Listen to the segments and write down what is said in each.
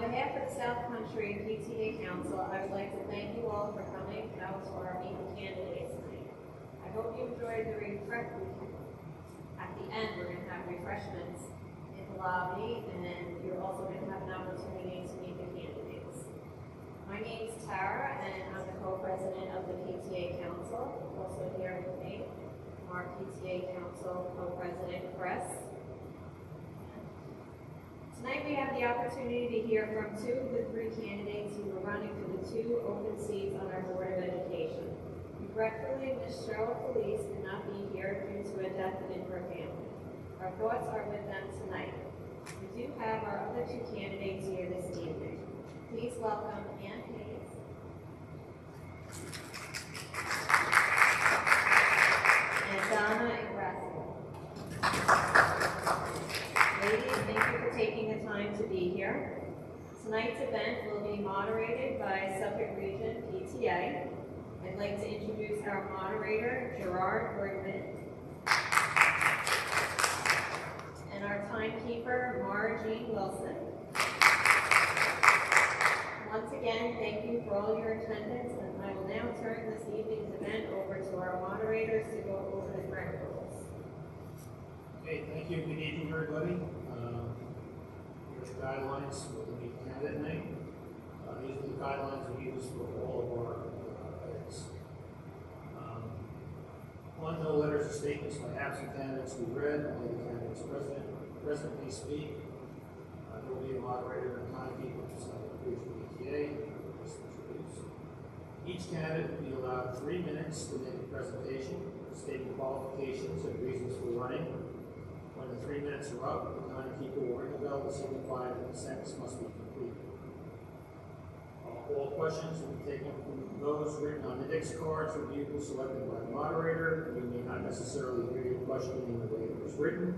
behalf of the South Country PTA Council, I would like to thank you all for coming out to our Meet the Candidates night. I hope you enjoyed the refreshments. At the end, we're going to have refreshments in the lobby, and then you're also going to have an opportunity to meet the candidates. My name is Tara, and I'm the co-president of the PTA Council. Also here with me, our PTA Council co-president, Chris. Tonight we have the opportunity to hear from two of the three candidates who are running for the two open seats on our Board of Education. Regretfully, Ms. Cheryl Felice could not be here due to a death in her family. Our thoughts are with them tonight. We do have our other two candidates here this evening. Please welcome Ann Hayes and Donna Ingrassi. Ladies, thank you for taking the time to be here. Tonight's event will be moderated by Suffolk Region PTA. I'd like to introduce our moderator, Gerard Bergman, and our timekeeper, Mara Jean Wilson. Once again, thank you for all your attendance, and I will now turn this evening's event over to our moderators to go over the grant rules. Okay, thank you. Good evening, everybody. Here's the guidelines for the Meet Candidate night. These are the guidelines we use for all of our events. One, no letters or statements by absent candidates will be read. Only the candidate's present may speak. There will be a moderator and timekeeper for Suffolk Region PTA. Each candidate will be allowed 3 minutes to make a presentation, stating qualifications and reasons for running. When the 3 minutes are up, the timekeeper will ring a bell to signify that the sentence must be completed. All questions will be taken from those written on index cards or vehicles selected by the moderator. We may not necessarily hear your question in the way it was written.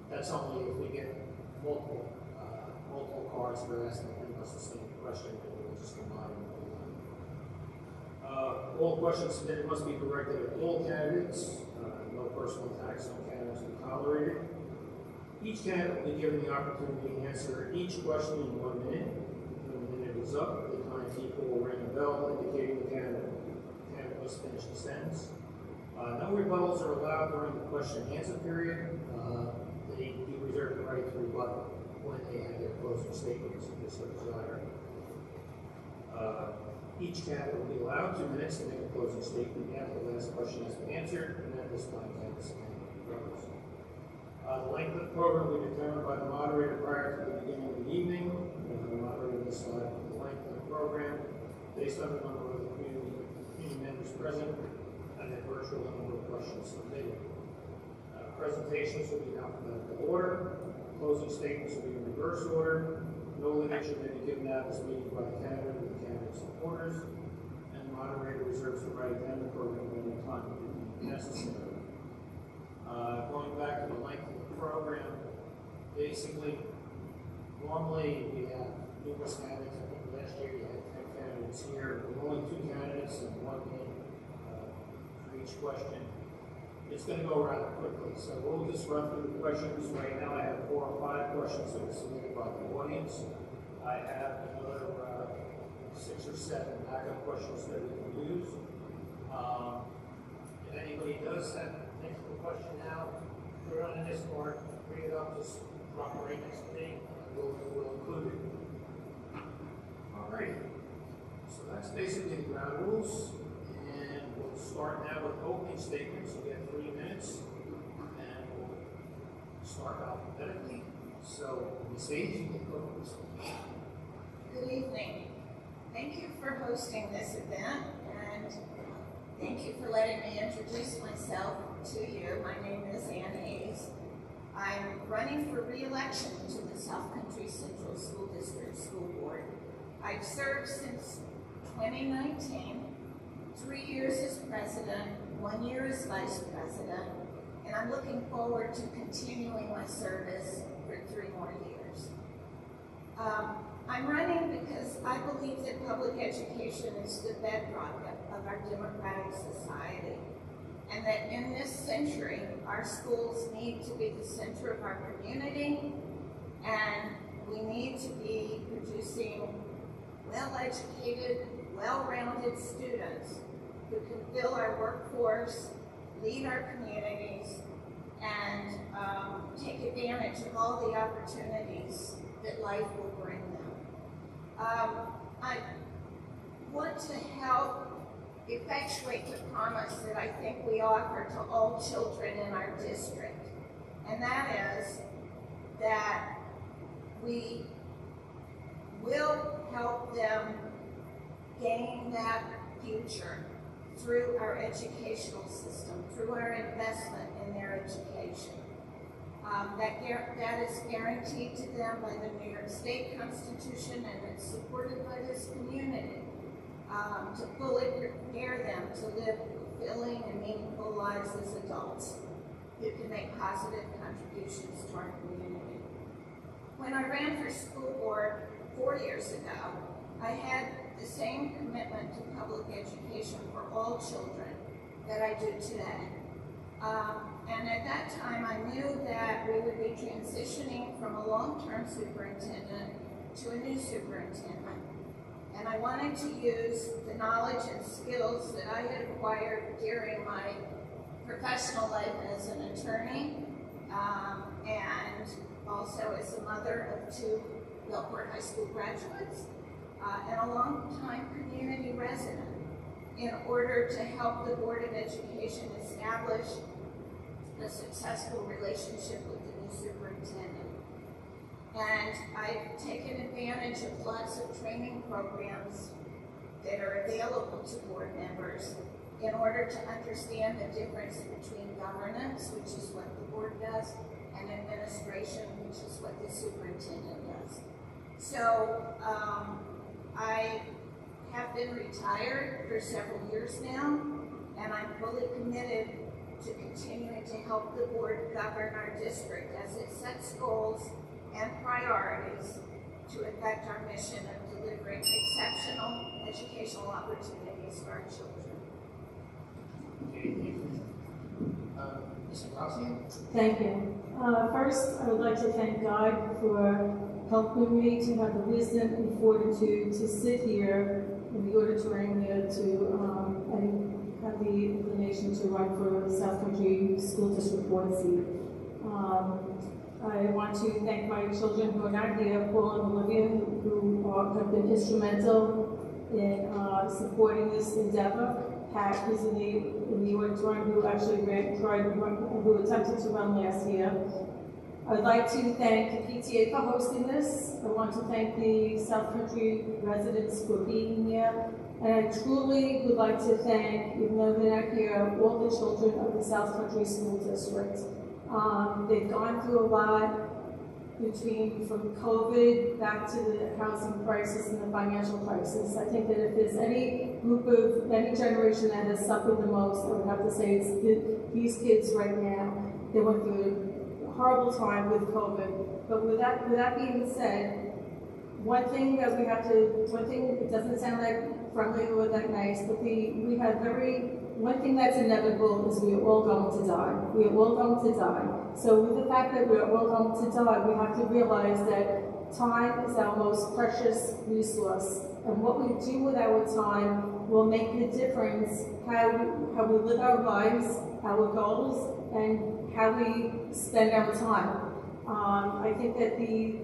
That's only if we get multiple cards for asking us the same question, and we'll just combine them. All questions submitted must be directed at all candidates. No personal attacks on candidates will be tolerated. Each candidate will be given the opportunity to answer each question in 1 minute. When the minute is up, the timekeeper will ring a bell indicating the candidate must finish the sentence. No rebuttals are allowed during the question and answer period. They do reserve the right to rebut when they have their closing statements if they so desire. Each candidate will be allowed 2 minutes to make a closing statement after the last question has been answered, and at this time, candidates can propose. The length of the program will be determined by the moderator prior to the beginning of the evening. The moderator will decide the length of the program based on the number of community members present and the virtual number of questions submitted. Presentations will be in alphabetical order. Closing statements will be in reverse order. No litigation may be given out this meeting by the candidate or the candidate's supporters, and the moderator reserves the right to end the program at any time necessary. Going back to the length of the program, basically, normally we have numerous candidates. I think last year you had 10 candidates here. With only 2 candidates and 1 minute for each question. It's going to go rather quickly, so we'll just run through the questions. Right now I have 4 or 5 questions that were submitted by the audience. I have another 6 or 7 backup questions that we can use. If anybody does have an technical question now, put it on the Discord, bring it up, just drop it right next to me, and we'll include it. Alrighty, so that's basically the ground rules. And we'll start now with opening statements. We have 3 minutes, and we'll start alphabetically. So, Ms. Hayes, you can go first. Good evening. Thank you for hosting this event, and thank you for letting me introduce myself to you. My name is Ann Hayes. I'm running for re-election to the South Country Central School District School Board. I've served since 2019. 3 years as president, 1 year as vice president, and I'm looking forward to continuing my service for 3 more years. I'm running because I believe that public education is the bedrock of our democratic society, and that in this century, our schools need to be the center of our community, and we need to be producing well-educated, well-rounded students who can fill our workforce, lead our communities, and take advantage of all the opportunities that life will bring them. I want to help effectuate the promise that I think we offer to all children in our district, and that is that we will help them gain that future through our educational system, through our investment in their education. That is guaranteed to them by the New York State Constitution, and it's supported by this community to fully prepare them to live fulfilling and meaningful lives as adults who can make positive contributions to our community. When I ran for school board 4 years ago, I had the same commitment to public education for all children that I do today. And at that time, I knew that we would be transitioning from a long-term superintendent to a new superintendent. And I wanted to use the knowledge and skills that I had acquired during my professional life as an attorney, and also as a mother of 2 Belport High School graduates, and a long-time community resident, in order to help the Board of Education establish a successful relationship with the new superintendent. And I've taken advantage of lots of training programs that are available to board members in order to understand the difference between governance, which is what the board does, and administration, which is what the superintendent does. So I have been retired for several years now, and I'm fully committed to continuing to help the board govern our district as it sets goals and priorities to effect our mission of delivering exceptional educational opportunities for our children. Ms. Rossi? Thank you. First, I would like to thank God for helping me to have the wisdom and fortitude to sit here in the auditorium here and have the inclination to run for South Country School District Board seat. I want to thank my children who are not here, Paul and Olivia, who have been instrumental in supporting this endeavor. Pat, who's in the auditorium, who actually who attempted to run last year. I'd like to thank the PTA for hosting this. I want to thank the South Country residents for being here. And I truly would like to thank, even though they're not here, all the children of the South Country School District. They've gone through a lot from COVID back to the housing crisis and the financial crisis. I think that if there's any group of, any generation that has suffered the most, I would have to say it's these kids right now. They went through a horrible time with COVID. But with that being said, one thing, it doesn't sound like friendly or that nice, but one thing that's inevitable is we are all going to die. We are all going to die. So with the fact that we are all going to die, we have to realize that time is our most precious resource. And what we do with our time will make the difference how we live our lives, our goals, and how we spend our time. I think that the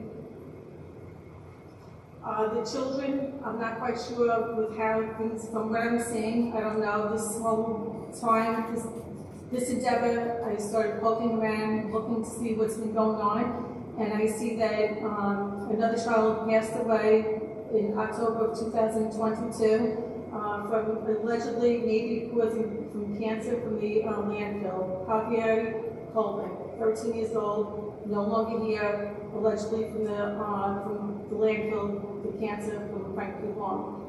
children, I'm not quite sure with how things, from what I'm seeing, I don't know, this whole time, this endeavor, I started poking around, looking to see what's been going on, and I see that another child passed away in October of 2022 from allegedly, maybe causing from cancer from the landfill. Javier Coleman, 13 years old, no longer here, allegedly from the landfill, the cancer from Frank P. Long.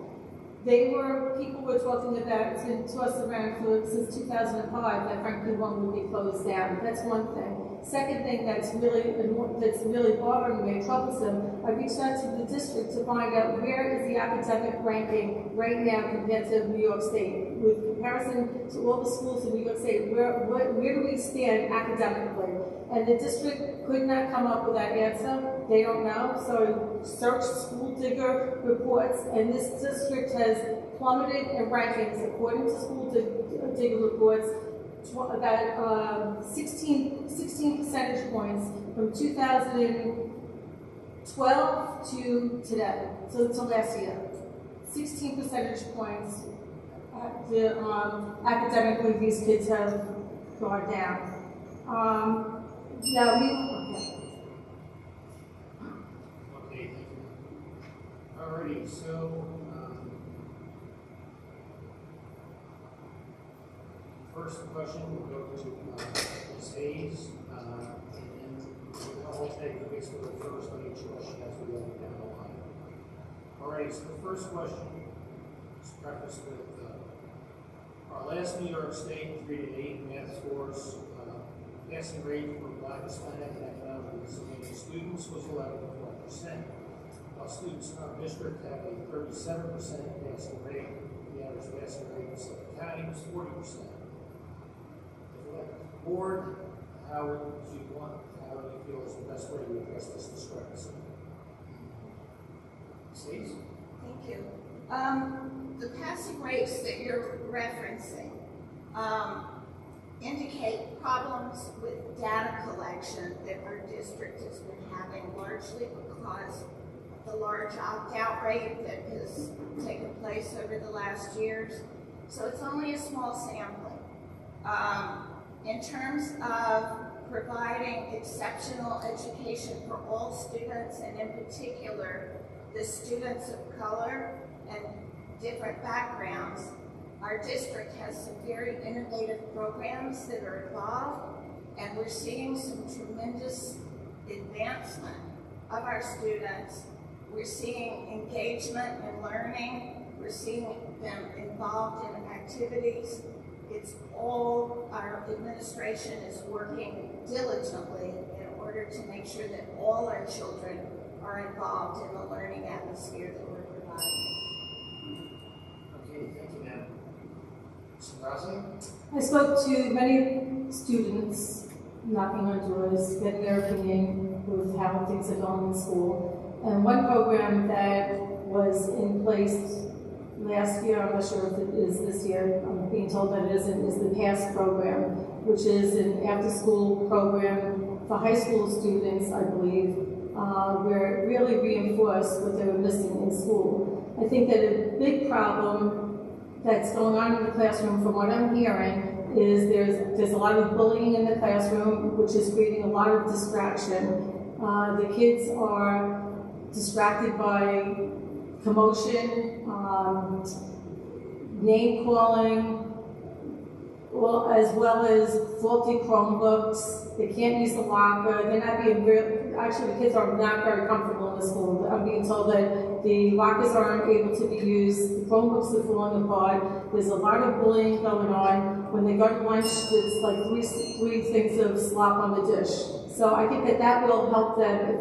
People were talking about, it's been tossed around since 2005 that Frank P. Long would be closed down. That's one thing. Second thing that's really bothering me, troublesome, I reached out to the district to find out where is the academic ranking right now compared to New York State. With comparison to all the schools in New York State, where do we stand academically? And the district could not come up with that answer. they don't know. So search School Digger reports, and this district has plummeted in rankings according to School Digger reports, about 16 percentage points from 2012 to today, so to last year. 16 percentage points. Academically, these kids have gone down. Now we. Okay, thank you. Alrighty, so, first question will go to Ms. Hayes, and then we'll take basically the first on each question as we go down the line. Alright, so the first question is prefaced with our last New York State 3-8 math scores, passing rate for Black, Hispanic, and economically disadvantaged students was 11.1%. While students in our district have a 37% passing rate, the average passing rate in Suffolk County was 40%. Board, how do you feel is the best way to address this discrepancy? Stacey? Thank you. The passing rates that you're referencing indicate problems with data collection that our district has been having, largely because of the large opt-out rate that has taken place over the last years. So it's only a small sampling. In terms of providing exceptional education for all students, and in particular, the students of color and different backgrounds, our district has some very innovative programs that are involved, and we're seeing some tremendous advancement of our students. We're seeing engagement in learning. We're seeing them involved in activities. It's all, our administration is working diligently in order to make sure that all our children are involved in the learning atmosphere that we're providing. Okay, thank you, ma'am. Ms. Gracia? I spoke to many students, knocking on doors, getting their opinion with how things are going in school. And one program that was in place last year, I'm not sure if it is this year, I'm being told that it isn't, is the PASS program, which is an after-school program for high school students, I believe, where it really reinforced what they were missing in school. I think that a big problem that's going on in the classroom, from what I'm hearing, is there's a lot of bullying in the classroom, which is creating a lot of distraction. The kids are distracted by commotion, name calling, well, as well as faulty Chromebooks. They can't use the locker. They're not being actually, the kids are not very comfortable in the school. I'm being told that the lockers aren't able to be used. The Chromebooks are falling apart. There's a lot of bullying going on. When they go to lunch, it's like three things of slop on the dish. So I think that will help them if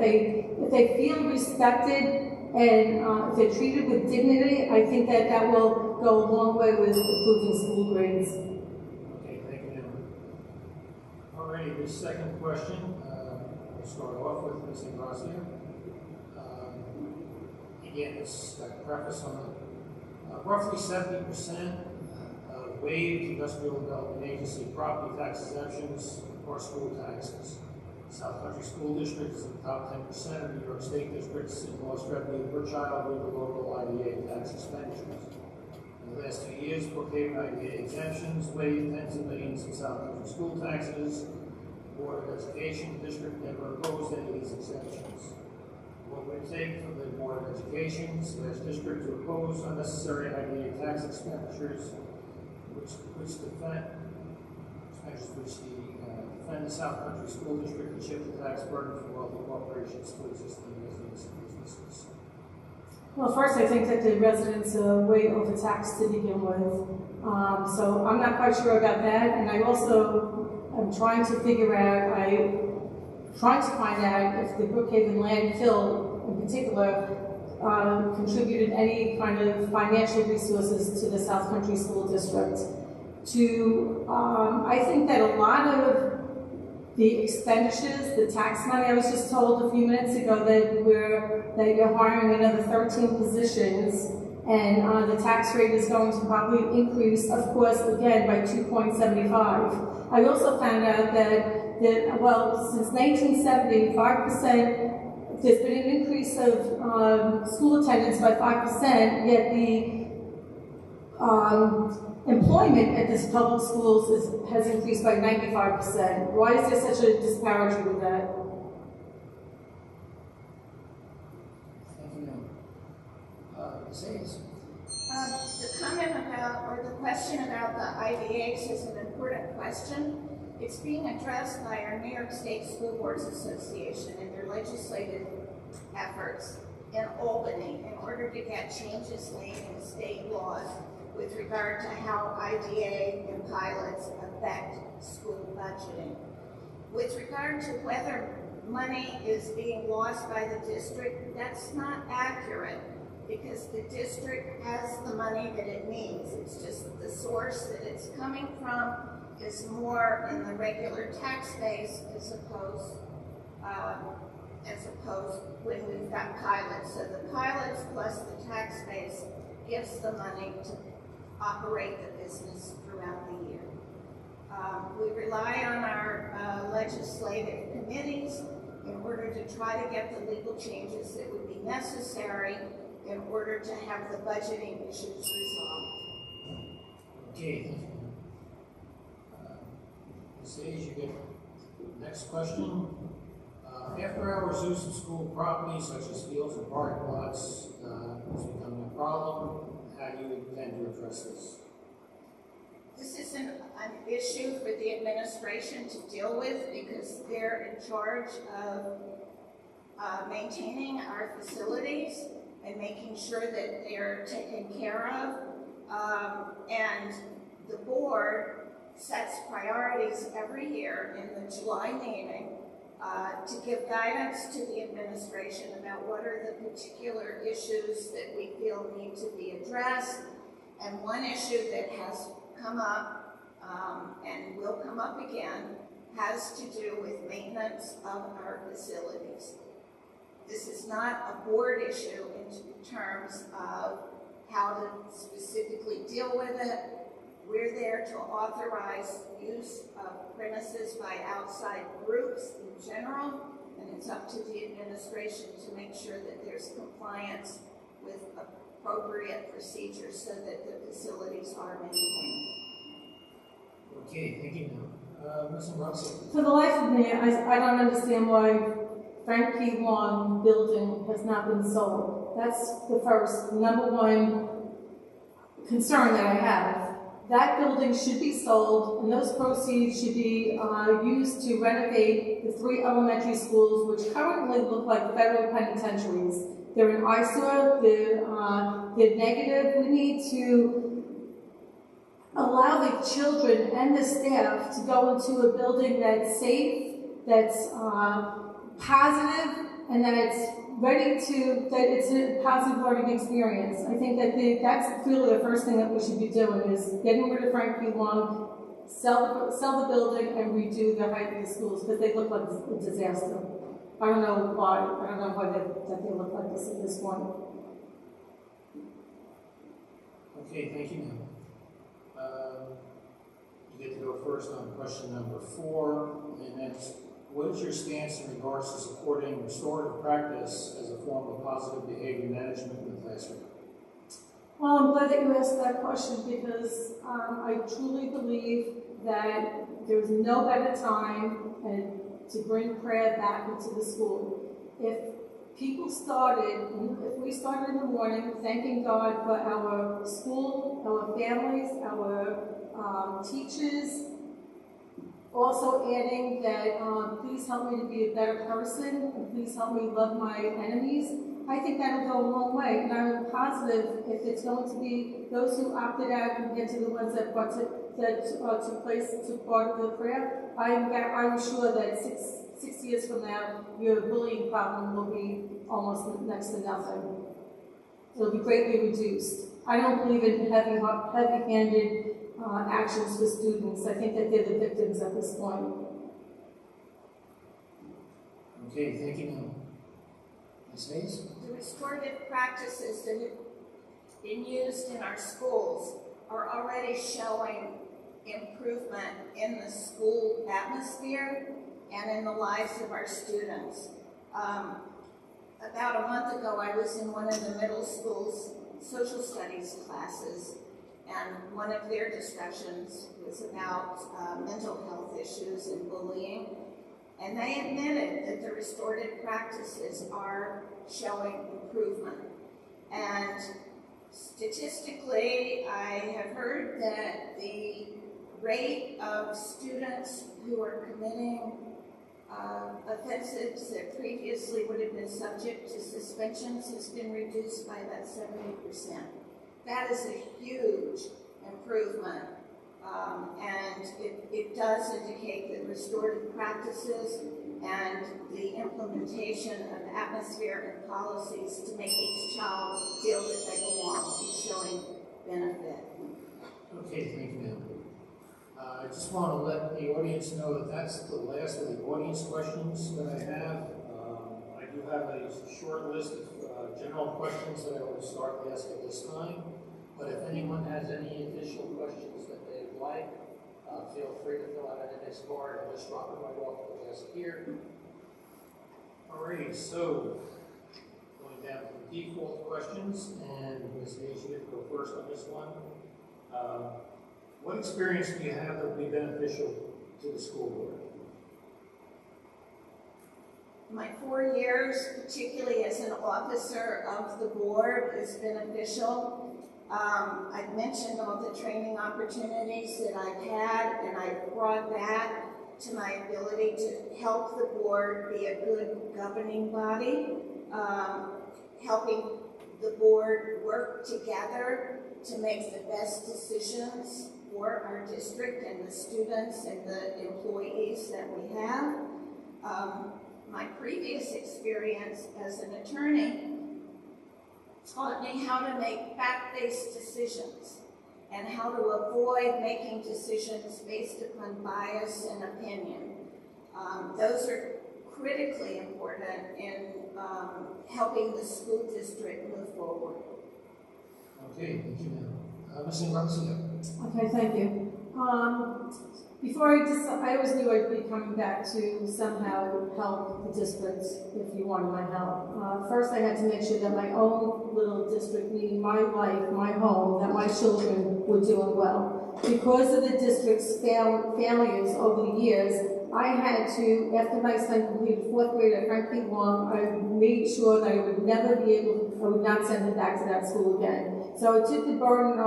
they feel respected and if they're treated with dignity. I think that will go a long way with improving school grades. Okay, thank you, ma'am. Alrighty, this second question, we'll start off with Ms. Ingracia. Again, it's got a preface on it. Roughly 70% of waived industrial development agency property tax exemptions are school taxes. South Country School District is in the top 10% of New York State districts in lost revenue per child due to local IDA tax expenditures. In the last 2 years, Brookhaven IDA exemptions waived tens of millions in South Country school taxes. The Board of Education district never opposed any of these exemptions. What would it take for the Board of Education / district to oppose unnecessary IDA tax expenditures, which defend the South Country School District and shift the tax burden from wealthy corporations to existing residents and businesses? Well, first, I think that the residents are way overtaxed to begin with. So I'm not quite sure about that. And I also am trying to find out if the Brookhaven landfill in particular contributed any kind of financial resources to the South Country School District. I think that a lot of the expenditures, the tax money. I was just told a few minutes ago that you're hiring another 13 positions, and the tax rate is going to probably increase, of course, again by 2.75. I also found out that since 1970, 5%, there's been an increase of school attendance by 5%, yet the employment at these public schools has increased by 95%. Why is there such a disparity with that? Thank you, ma'am. Ms. Hayes? The comment about, or the question about the IDAs is an important question. It's being addressed by our New York State School Boards Association in their legislative efforts in Albany in order to get changes made in state laws with regard to how IDA and pilots affect school budgeting. With regard to whether money is being lost by the district, that's not accurate because the district has the money that it needs. It's just the source that it's coming from is more in the regular tax base as opposed when we've got pilots. So the pilots plus the tax base gives the money to operate the business throughout the year. We rely on our legislative committees in order to try to get the legal changes that would be necessary in order to have the budgeting issues resolved. Okay, thank you. Ms. Hayes, you get the next question. After hours use of school property such as fields and parking lots is becoming a problem. How do you intend to address this? This is an issue for the administration to deal with because they're in charge of maintaining our facilities and making sure that they're taken care of. And the board sets priorities every year in the July meeting to give guidance to the administration about what are the particular issues that we feel need to be addressed. And one issue that has come up and will come up again has to do with maintenance of our facilities. This is not a board issue in terms of how to specifically deal with it. We're there to authorize use of premises by outside groups in general, and it's up to the administration to make sure that there's compliance with appropriate procedures so that the facilities are maintained. Okay, thank you, ma'am. Ms. Rumsey? For the life of me, I don't understand why Frank P. Long building has not been sold. That's the first, number one concern that I have. That building should be sold, and those proceeds should be used to renovate the 3 elementary schools, which currently look like federal penitentiaries. They're an eyesore, they're negative. We need to allow the children and the staff to go into a building that's safe, that's positive, and that it's that it's a positive learning experience. I think that that's really the first thing that we should be doing is getting rid of Frank P. Long, sell the building, and redo the height of the schools because they look like a disaster. I don't know why. I don't know why that they look like this at this point. Okay, thank you, ma'am. You get to go first on question number 4, and that's, what is your stance in regards to supporting restorative practice as a form of positive behavior management in the classroom? Well, I'm glad that you asked that question because I truly believe that there's no better time to bring prayer back into the school. If we started in the morning thanking God for our school, our families, our teachers, also adding that please help me to be a better person, and please help me love my enemies, I think that'll go a long way. And I'm positive if it's going to be those who opted out compared to the ones that took part of the prayer, I'm sure that six years from now, your bullying problem will be almost next to nothing. It'll be greatly reduced. I don't believe in heavy-handed actions for students. I think that they're the victims at this point. Okay, thank you, ma'am. Ms. Hayes? The restorative practices that have been used in our schools are already showing improvement in the school atmosphere and in the lives of our students. About a month ago, I was in one of the middle school's social studies classes, and one of their discussions was about mental health issues and bullying. And they admitted that the restorative practices are showing improvement. And statistically, I have heard that the rate of students who are committing offenses that previously would have been subject to suspensions has been reduced by about 70%. That is a huge improvement. And it does indicate that restorative practices and the implementation of atmosphere and policies to make each child feel that they belong is showing benefit. Okay, thank you, ma'am. I just want to let the audience know that that's the last of the audience questions that I have. I do have a short list of general questions that I will start to ask at this time. But if anyone has any additional questions that they would like, feel free to fill out an index card and just drop it right off the desk here. Alrighty, so going down to the default questions, and Ms. Hayes, you get to go first on this one. What experience do you have that would be beneficial to the school board? My 4 years, particularly as an officer of the board, is beneficial. I've mentioned all the training opportunities that I've had, and I've brought that to my ability to help the board be a good governing body, helping the board work together to make the best decisions for our district and the students and the employees that we have. My previous experience as an attorney taught me how to make fact-based decisions and how to avoid making decisions based upon bias and opinion. Those are critically important in helping the school district move forward. Okay, thank you, ma'am. Ms. Garcia. Okay, thank you. Before I always knew I'd be coming back to somehow help the district if you wanted my help. First, I had to make sure that my own little district, meaning my life, my home, that my children were doing well. Because of the district's failures over the years, I had to, after my son completed 4th grade at Franklin Long, I made sure that I would never be able, I would not send him back to that school again. So I took the burden,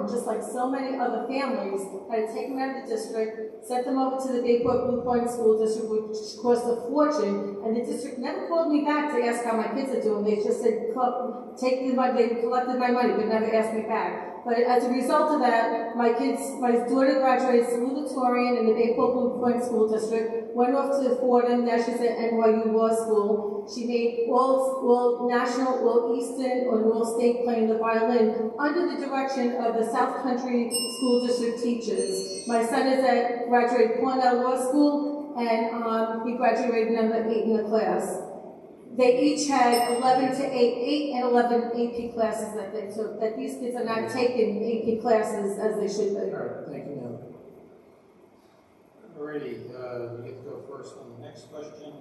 just like so many other families, had to take them out of the district, sent them over to the Bayport Blue Point School District, which cost a fortune, and the district never called me back to ask how my kids are doing. They just said, they collected my money, but never asked me back. But as a result of that, my daughter graduated salutatorian in the Bayport Blue Point School District, went off to Fordham, now she's at NYU Law School. She made all national, all Eastern, or all state playing the violin under the direction of the South Country School District teachers. My son is graduated Cornell Law School, and he graduated number 8 in the class. They each had 8 and 11 AP classes that they took, that these kids are not taking AP classes as they should be. All right, thank you, ma'am. Alrighty, we get to go first on the next question.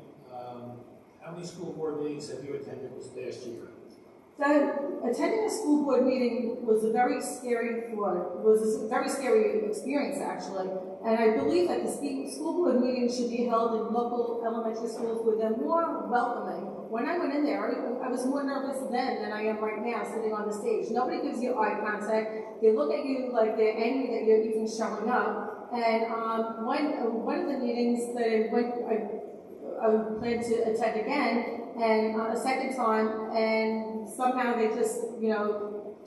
How many school board meetings have you attended this past year? Attending a school board meeting was a very scary experience, actually. And I believe that the school board meetings should be held in local elementary schools where they're more welcoming. When I went in there, I was more nervous then than I am right now sitting on the stage. Nobody gives you eye contact. They look at you like they're angry that you're even showing up. And one of the meetings that I plan to attend again, and a second time, and somehow they just,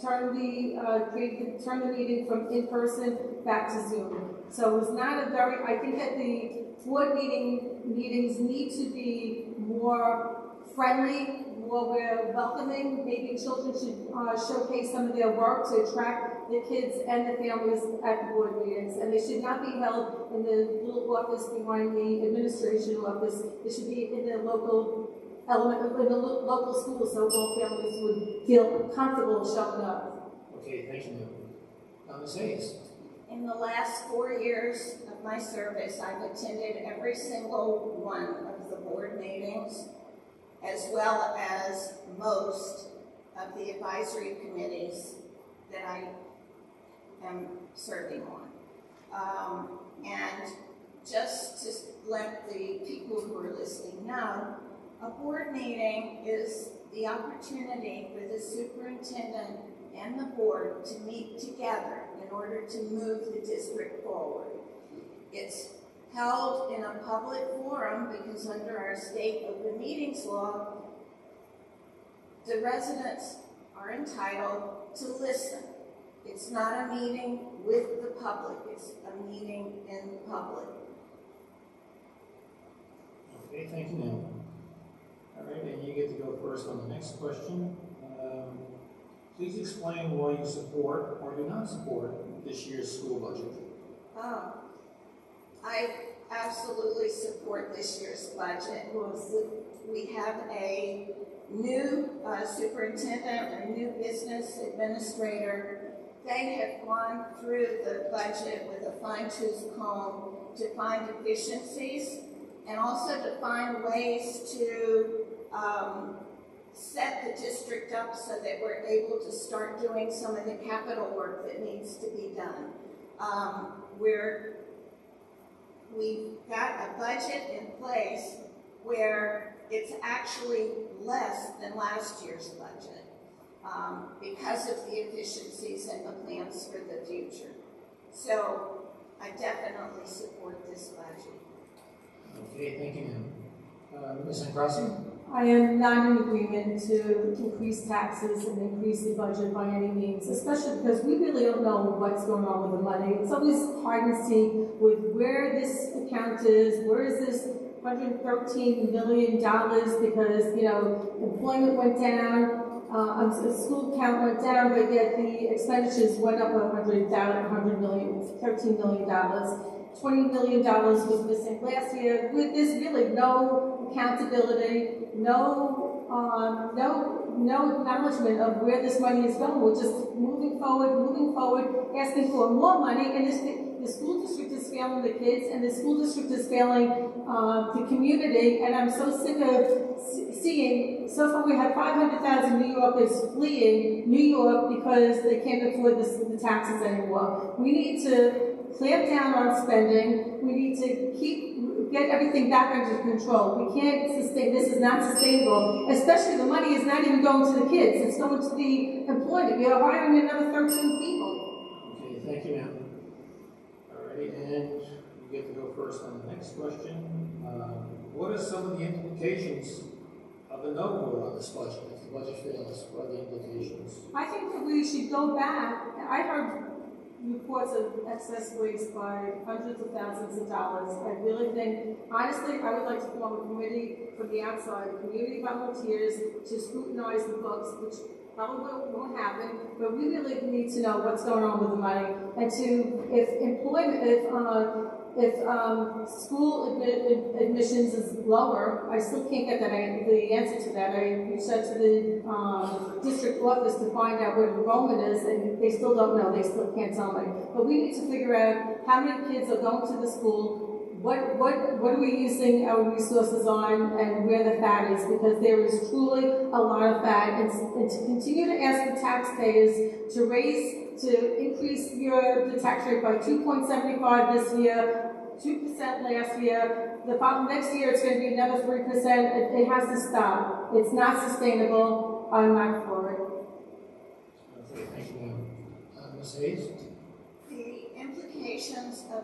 turn the meeting from in person back to Zoom. So it was not I think that the board meetings need to be more friendly, while we're welcoming, maybe children should showcase some of their work to attract the kids and the families at the board meetings. And they should not be held in the little office behind the administration office. It should be in the local local school, so all families would feel comfortable showing up. Okay, thank you, ma'am. Ms. Hayes? In the last 4 years of my service, I've attended every single one of the board meetings, as well as most of the advisory committees that I am serving on. And just to let the people who are listening know, a board meeting is the opportunity for the superintendent and the board to meet together in order to move the district forward. It's held in a public forum because under our state open meetings law, the residents are entitled to listen. It's not a meeting with the public, it's a meeting in public. Okay, thank you, ma'am. All right, and you get to go first on the next question. Please explain why you support or do not support this year's school budget. I absolutely support this year's budget. We have a new superintendent, a new business administrator. They have gone through the budget with a fine-tooth comb to find efficiencies and also to find ways to set the district up so that we're able to start doing some of the capital work that needs to be done. We've got a budget in place where it's actually less than last year's budget because of the efficiencies and the plans for the future. So I definitely support this budget. Okay, thank you, ma'am. Ms. Ankrasi? I am not in agreement to increase taxes and increase the budget by any means, especially because we really don't know what's going on with the money. It's always hard to see with where this account is, where is this $113 million because, you know, employment went down, school count went down, but yet the expenditures went up $13 million. $20 million was missing last year. There's really no accountability, no acknowledgement of where this money is going. We're just moving forward, asking for more money, and the school district is failing the kids, and the school district is failing the community, and I'm so sick of seeing, so far we have 500,000 New Yorkers fleeing New York because they can't afford the taxes anymore. We need to clamp down on spending. We need to get everything back under control. We can't sustain, this is not sustainable, especially the money is not even going to the kids, it's going to the employment. We are hiring another 13 people. Okay, thank you, ma'am. All right, and you get to go first on the next question. What are some of the implications of a no vote on this budget? If the budget fails, what are the implications? I think that we should go back. I heard reports of excess waste by hundreds of thousands of dollars. I really think, honestly, I would like to form a committee from the outside, community volunteers, to scrutinize the books, which probably won't happen, but we really need to know what's going on with the money, and if school admissions is lower, I still can't get the answer to that. I reached out to the district office to find out what enrollment is, and they still don't know. They still can't tell me. But we need to figure out how many kids are going to the school, what are we using our resources on, and where the fat is, because there is truly a lot of fat, and to continue to ask the taxpayers to increase the tax rate by 2.75 this year, 2% last year. The next year it's going to be another 3%. It has to stop. It's not sustainable. I'm not for it. Okay, thank you, ma'am. Ms. Hayes? The implications of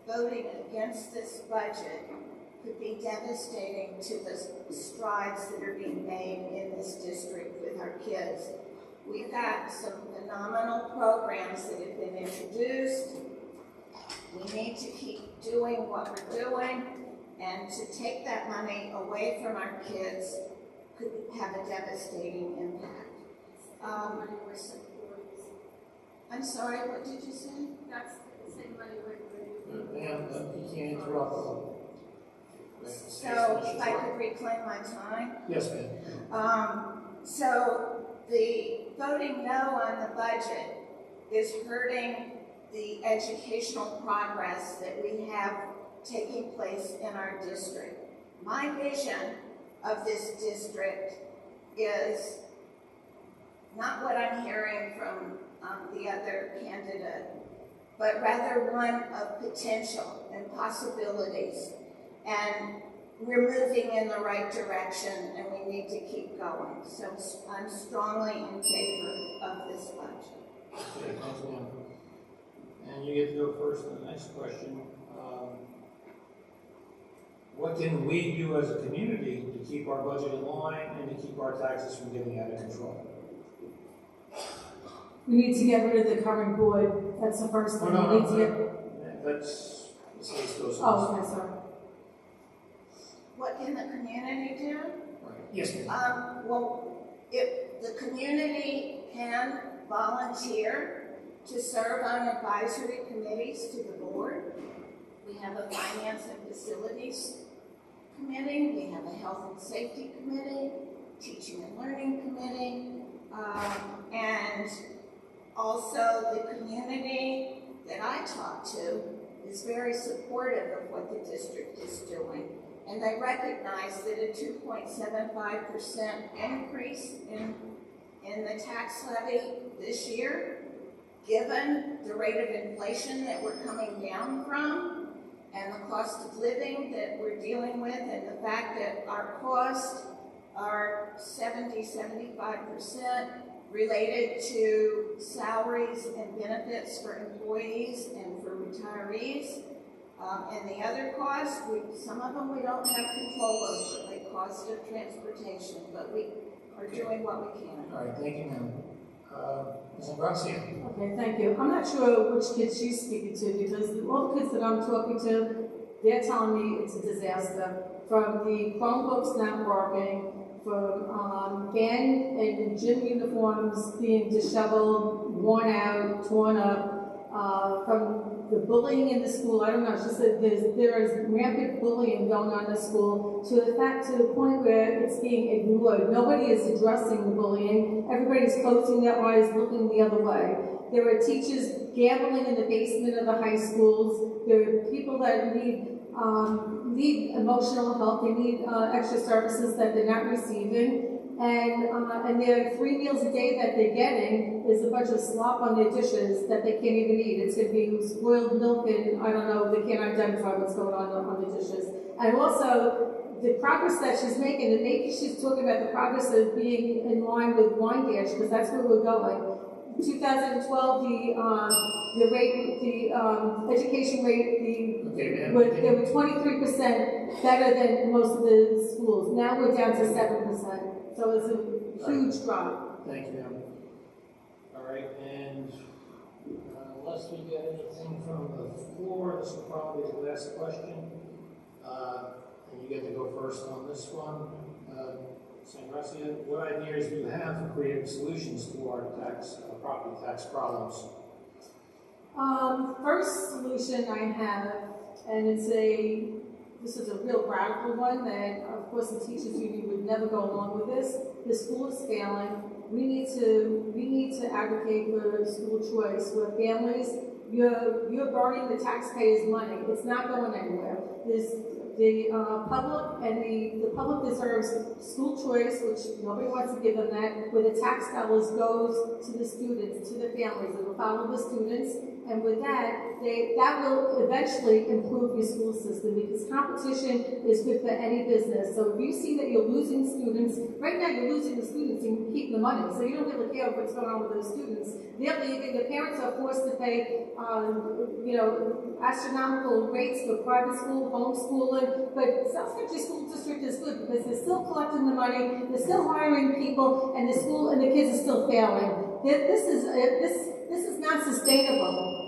voting against this budget could be devastating to the strides that are being made in this district with our kids. We've got some phenomenal programs that have been introduced. We need to keep doing what we're doing, and to take that money away from our kids could have a devastating impact. Money we're supporting. I'm sorry, what did you say? That's the same money we're. Ma'am, you can't interrupt. So if I could reclaim my time. Yes, ma'am. So the voting no on the budget is hurting the educational progress that we have taking place in our district. My vision of this district is not what I'm hearing from the other candidate, but rather one of potential and possibilities. And we're moving in the right direction, and we need to keep going. So I'm strongly in favor of this budget. Okay, thanks, ma'am. And you get to go first on the next question. What can we do as a community to keep our budget in line and to keep our taxes from getting out of control? We need to get rid of the current board. That's the first thing. We need to get. Let's go. Oh, okay, sorry. What can the community do? Right. Yes, ma'am. Well, if the community can volunteer to serve on advisory committees to the board, we have a finance and facilities committee, we have a health and safety committee, teaching and learning committee, and also the community that I talk to is very supportive of what the district is doing. And they recognize that a 2.75% increase in the tax levy this year, given the rate of inflation that we're coming down from, and the cost of living that we're dealing with, and the fact that our costs are 75% related to salaries and benefits for employees and for retirees. And the other costs, some of them we don't have control over, like cost of transportation, but we are doing what we can. All right, thank you, ma'am. Ms. Gracia. Okay, thank you. I'm not sure which kids she's speaking to, because all the kids that I'm talking to, they're telling me it's a disaster. From the Chromebooks not working, from band and gym uniforms being disheveled, worn out, torn up, from the bullying in the school. I don't know, she said there is rampant bullying going on in the school, to the point where it's being ignored. Nobody is addressing the bullying. Everybody's closing their eyes, looking the other way. There are teachers gambling in the basement of the high schools. There are people that need emotional help. They need extra services that they're not receiving. And their 3 meals a day that they're getting is a bunch of slop on their dishes that they can't even eat. It's going to be spoiled milk, and I don't know, they can't identify what's going on the dishes. And also, the progress that she's making, and maybe she's talking about the progress of being in line with Wyandanch, because that's where we're going. 2012, the education rate, they were 23% better than most of the schools. Now we're down to 7%. So it's a huge drop. Thank you, ma'am. All right, and unless we get anything from the floor, this will probably be the last question. And you get to go first on this one. St. Gracia, what ideas do you have for creating solutions to our property tax problems? First solution I have, and this is a real radical one that, of course, the teachers union would never go along with this. The school is failing. We need to advocate for school choice, where families, you're burning the taxpayers' money. It's not going anywhere. The public deserves school choice, which nobody wants to give them that, where the tax dollars goes to the students, to the families. It will follow the students, and with that, that will eventually improve your school system, because competition is good for any business. So if you see that you're losing students, right now you're losing the students and you keep the money, so you don't really care what's going on with those students. They're leaving. The parents are forced to pay, astronomical rates for private school, homeschooling. But South Country School District is good because they're still collecting the money, they're still hiring people, and the school and the kids are still failing. This is not sustainable.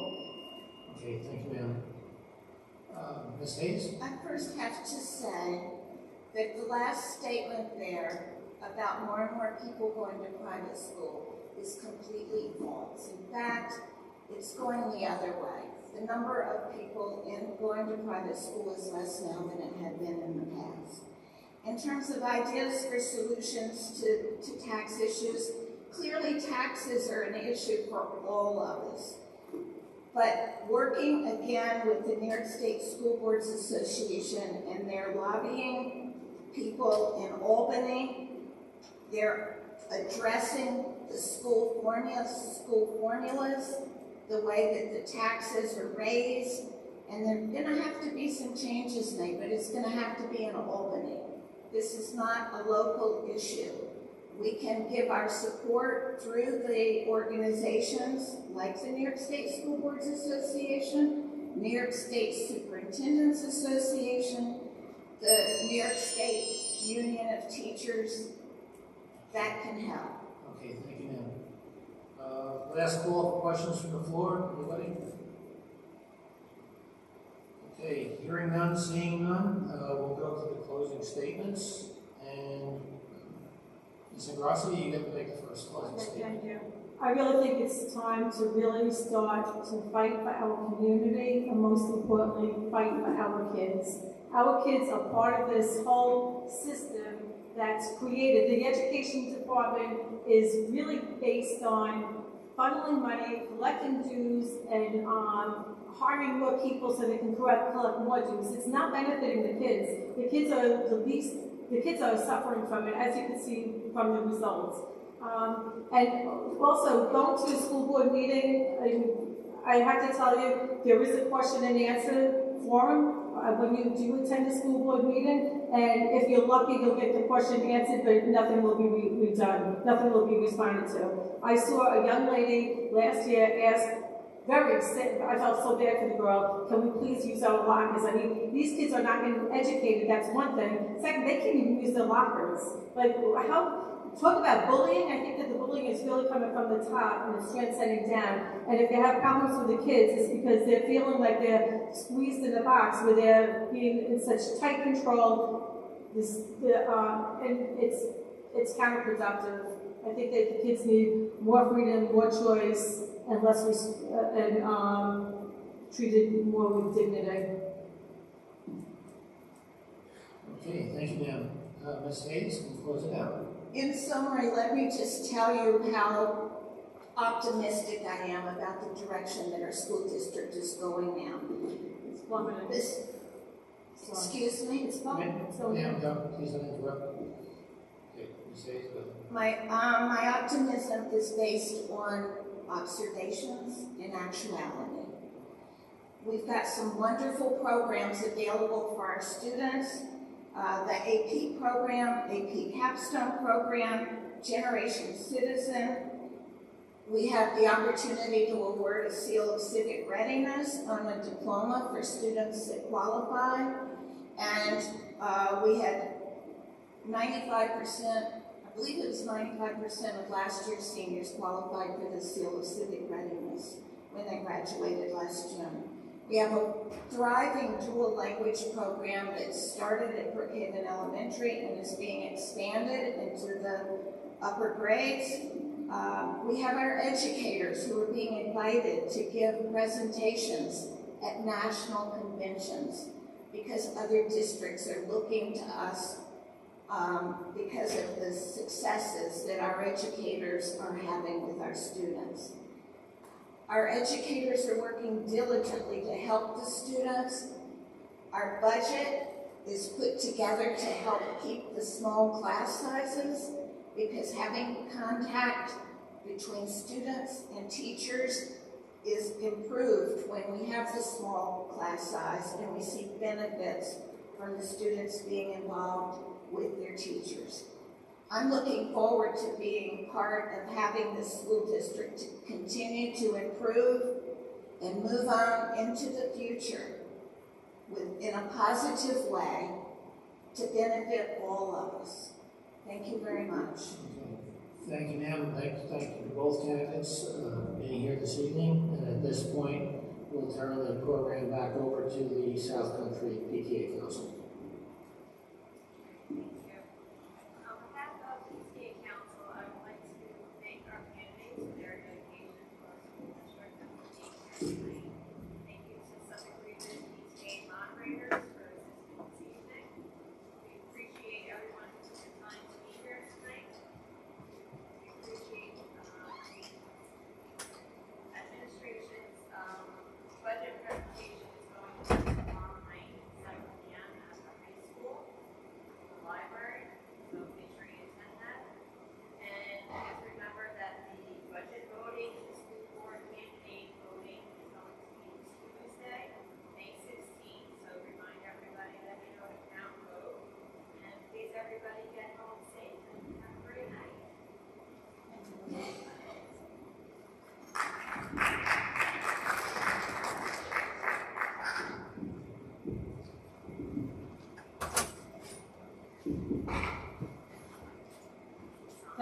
Okay, thank you, ma'am. Ms. Hayes? I first have to say that the last statement there about more and more people going to private school is completely false. In fact, it's going the other way. The number of people going to private school is less now than it had been in the past. In terms of ideas for solutions to tax issues, clearly taxes are an issue for all of us. But working again with the New York State School Boards Association, and they're lobbying people in Albany, they're addressing the school formulas, the way that the taxes are raised, and there are going to have to be some changes made, but it's going to have to be in Albany. This is not a local issue. We can give our support through the organizations like the New York State School Boards Association, New York State Superintendents Association, the New York State Union of Teachers. That can help. Okay, thank you, ma'am. Last call for questions from the floor. Anybody? Okay, hearing none, seeing none, we'll go to the closing statements. And Ms. Ingrassi, you get to make the first closing statement. Thank you. I really think it's time to really start to fight for our community, and most importantly, fight for our kids. Our kids are part of this whole system that's created. The education department is really based on funneling money, collecting dues, and hiring more people so they can collect more dues. It's not benefiting the kids. The kids are the kids are suffering from it, as you can see from the results. And also, going to a school board meeting, I have to tell you, there is a question and answer forum when you do attend a school board meeting, and if you're lucky, you'll get the question answered, but nothing will be redone, nothing will be responded to. I saw a young lady last year ask, very sick, I felt so bad for the girl, can we please use our lockers? I mean, these kids are not getting educated, that's one thing. Second, they can't even use their lockers. Like, talk about bullying. I think that the bullying is really coming from the top and it's transcending down. And if they have problems with the kids, it's because they're feeling like they're squeezed in the box where they're being in such tight control. And it's counterproductive. I think that the kids need more freedom, more choice, and treated more with dignity. Okay, thank you, ma'am. Ms. Hayes, can you close it out? In summary, let me just tell you how optimistic I am about the direction that our school district is going now. It's plummeting. Excuse me? It's plummeting. Ma'am, please don't interrupt. Okay, Ms. Hayes, go ahead. My optimism is based on observations and actuality. We've got some wonderful programs available for our students. The AP program, AP Capstone program, Generation Citizen. We have the opportunity to award a seal of civic readiness on a diploma for students that qualify. And we had 95%, I believe it was 95% of last year's seniors qualified for the seal of civic readiness when they graduated last June. We have a thriving dual language program that started at Brookhaven Elementary and is being expanded into the upper grades. We have our educators who are being invited to give presentations at national conventions because other districts are looking to us because of the successes that our educators are having with our students. Our educators are working diligently to help the students. Our budget is put together to help keep the small class sizes because having contact between students and teachers is improved when we have the small class size and we see benefits from the students being involved with their teachers. I'm looking forward to being part of having the school district continue to improve and move on into the future in a positive way to benefit all of us. Thank you very much. Okay. Thank you, ma'am. Thank you to both candidates being here this evening. And at this point, we'll turn the program back over to the South Country PTA Council. On behalf of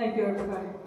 Thank you, everybody.